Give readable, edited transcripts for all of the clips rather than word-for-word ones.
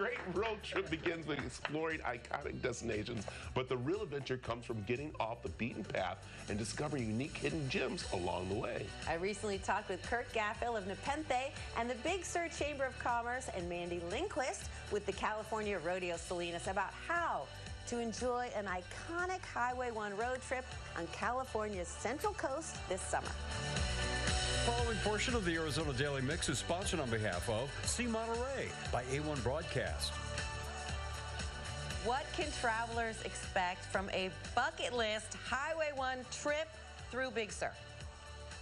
great road trip begins with exploring iconic destinations, but the real adventure comes from getting off the beaten path and discovering unique hidden gems along the way. I recently talked with Kirk Gafill of Nepenthe and the Big Sur Chamber of Commerce and Mandy Linquist with the California Rodeo Salinas about how to enjoy an iconic Highway 1 road trip on California's Central Coast this summer. The following portion of the Arizona Daily Mix is sponsored on behalf of See Monterey by A1 Broadcast. What can travelers expect from a bucket list Highway 1 trip through Big Sur?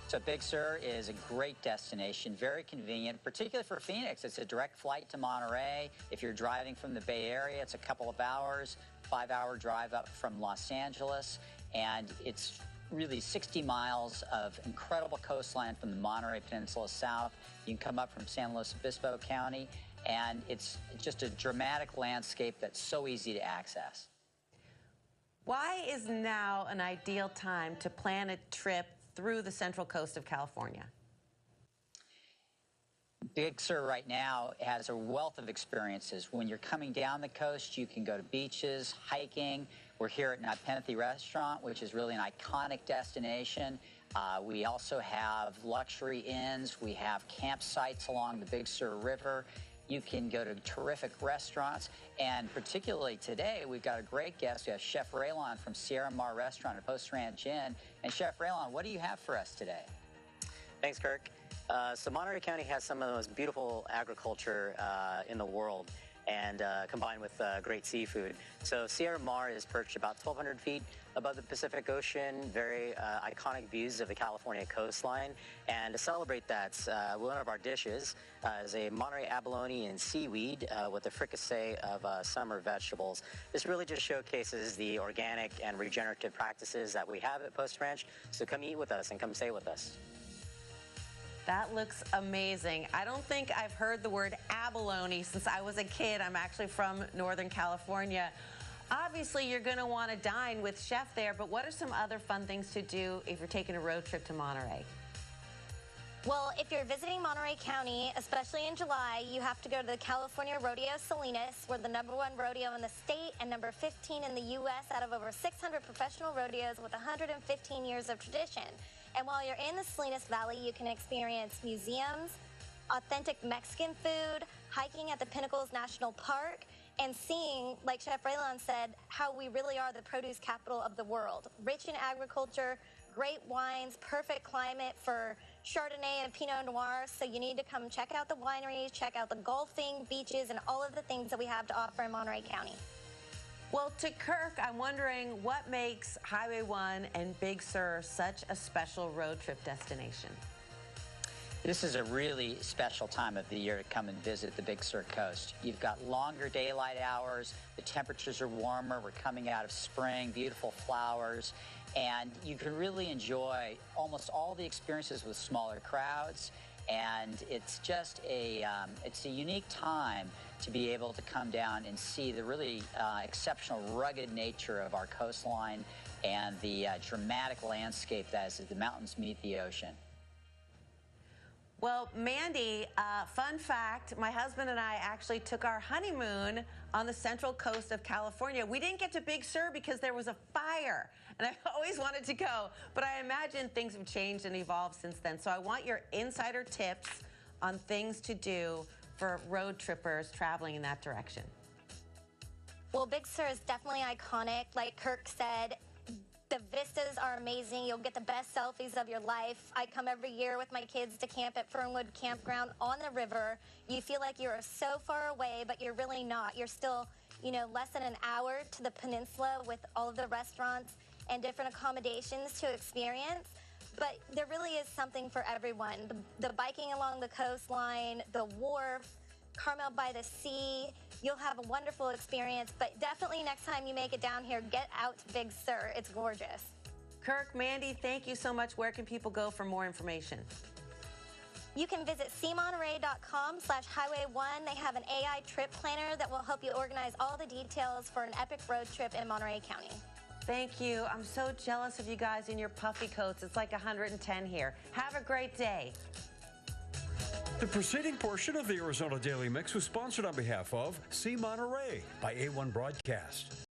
So Big Sur is a great destination, very convenient, particularly for Phoenix. It's a direct flight to Monterrey. If you're driving from the Bay Area, it's a couple of hours, 5-hour drive up from Los Angeles, and it's really 60 miles of incredible coastline from the Monterey Peninsula south. You can come up from San Luis Obispo County, and it's just a dramatic landscape that's so easy to access. Why is now an ideal time to plan a trip through the Central Coast of California? Big Sur right now has a wealth of experiences. When you're coming down the coast, you can go to beaches, hiking. We're here at Nepenthe Restaurant, which is really an iconic destination. We also have luxury inns. We have campsites along the Big Sur River. You can go to terrific restaurants. And particularly today, we've got a great guest. We have Chef Raylon from Sierra Mar Restaurant at Post Ranch Inn. And Chef Raylon, what do you have for us today? Thanks, Kirk. So Monterey County has some of the most beautiful agriculture in the world, and combined with great seafood. So Sierra Mar is perched about 1,200 feet above the Pacific Ocean, very iconic views of the California coastline. And to celebrate that, one of our dishes is a Monterey abalone and seaweed with a fricassee of summer vegetables. This really just showcases the organic and regenerative practices that we have at Post Ranch. So come eat with us and come stay with us. That looks amazing. I don't think I've heard the word abalone since I was a kid. I'm actually from Northern California. Obviously, you're going to want to dine with Chef there, but what are some other fun things to do if you're taking a road trip to Monterey? Well, if you're visiting Monterey County, especially in July, you have to go to the California Rodeo Salinas. We're the #1 rodeo in the state and number 15 in the U.S. out of over 600 professional rodeos with 115 years of tradition. And while you're in the Salinas Valley, you can experience museums, authentic Mexican food, hiking at the Pinnacles National Park, and seeing, like Chef Raylon said, how we really are the produce capital of the world. Rich in agriculture, great wines, perfect climate for Chardonnay and Pinot Noir. So you need to come check out the wineries, check out the golfing, beaches, and all of the things that we have to offer in Monterey County. Well, to Kirk, I'm wondering what makes Highway 1 and Big Sur such a special road trip destination? This is a really special time of the year to come and visit the Big Sur coast. You've got longer daylight hours, the temperatures are warmer, we're coming out of spring, beautiful flowers, and you can really enjoy almost all the experiences with smaller crowds. And it's just it's a unique time to be able to come down and see the really exceptional rugged nature of our coastline and the dramatic landscape that is as the mountains meet the ocean. Well, Mandy, fun fact, my husband and I actually took our honeymoon on the Central Coast of California. We didn't get to Big Sur because there was a fire, and I've always wanted to go, but I imagine things have changed and evolved since then. So I want your insider tips on things to do for road trippers traveling in that direction. Well, Big Sur is definitely iconic. Like Kirk said, the vistas are amazing. You'll get the best selfies of your life. I come every year with my kids to camp at Fernwood Campground on the river. You feel like you're so far away, but you're really not. You're still, less than an hour to the peninsula with all of the restaurants and different accommodations to experience. But there really is something for everyone. The biking along the coastline, the wharf, Carmel by the Sea. You'll have a wonderful experience, but definitely next time you make it down here, get out to Big Sur. It's gorgeous. Kirk, Mandy, thank you so much. Where can people go for more information? You can visit cmonterey.com/highway1. They have an AI trip planner that will help you organize all the details for an epic road trip in Monterey County. Thank you. I'm so jealous of you guys in your puffy coats. It's like 110 here. Have a great day. The preceding portion of the Arizona Daily Mix was sponsored on behalf of See Monterey by A1 Broadcast.